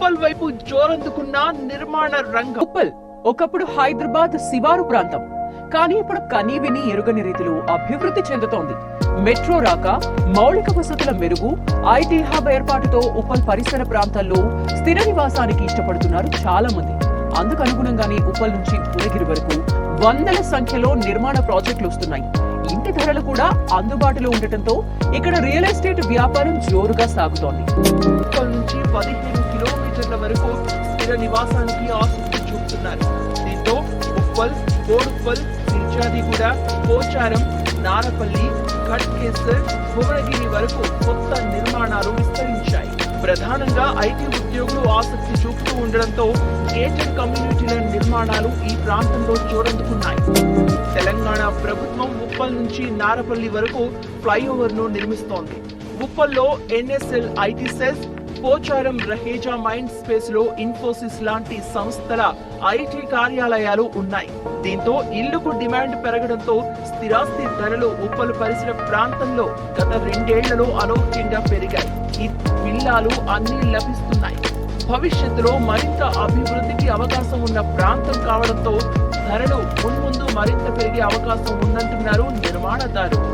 ఉప్పల్ వైపు జోరందుకున్న నిర్మాణ రంగం. ఉప్పల్ ఒకప్పుడు హైదరాబాద్ శివారు ప్రాంతం, కానీ ఇప్పుడు కనీవిని ఎరుగని రీతిలో అభివృద్ధి చెందుతోంది. మెట్రో రాక, మౌలిక వసతుల మెరుగు, ఐటీ హబ్ ఏర్పాటుతో ఉప్పల్ పరిసర ప్రాంతాల్లో స్థిర నివాసానికి ఇష్టపడుతున్నారు చాలా మంది. అందుకు అనుగుణంగానే ఉప్పల్ నుంచి భువనగిరి వరకు వందల సంఖ్యలో నిర్మాణ ప్రాజెక్టులు వస్తున్నాయి. ఇంటి ధరలు కూడా అందుబాటులో ఉండటంతో ఇక్కడ రియల్ ఎస్టేట్ వ్యాపారం జోరుగా సాగుతోంది. ఉప్పల్ నుంచి 15 కిలోమీటర్ల వరకు స్థిర నివాసానికి ఆసక్తి చూపుతున్నారు. దీంతో ఉప్పల్, బోడుప్పల్, సిర్జాదిగూడ, పోచారం, నారపల్లి, ఖడ్కేసర్, భువనగిరి వరకు కొత్త నిర్మాణాలు విస్తరించాయి. ప్రధానంగా ఐటీ ఉద్యోగులు ఆసక్తి చూపుతూ ఉండడంతో గేటెడ్ కమ్యూనిటీల నిర్మాణాలు ఈ ప్రాంతంలో జోరందుకున్నాయి. తెలంగాణ ప్రభుత్వం ఉప్పల్ నుంచి నారపల్లి వరకు ఫ్లైఓవర్ ను నిర్మిస్తోంది. ఉప్పల్లో NSL IT SEZ, Pocharam Raheja Mindspace లో ఇన్ఫోసిస్ లాంటి సంస్థల ఐటీ కార్యాలయాలు ఉన్నాయి. దీంతో ఇళ్లకు డిమాండ్ పెరగడంతో స్థిరాస్తి ధరలు ఉప్పల్ పరిసర ప్రాంతంలో గత 2 ఏళ్లలో అనూహ్యంగా పెరిగాయి. ఈ విల్లాలు అన్ని లభిస్తున్నాయి. భవిష్యత్తులో మరింత అభివృద్ధికి అవకాశం ఉన్న ప్రాంతం కావడంతో ధరలు మున్ముందు మరింత పెరిగే అవకాశం ఉందంటున్నారు నిర్మాణదారులు.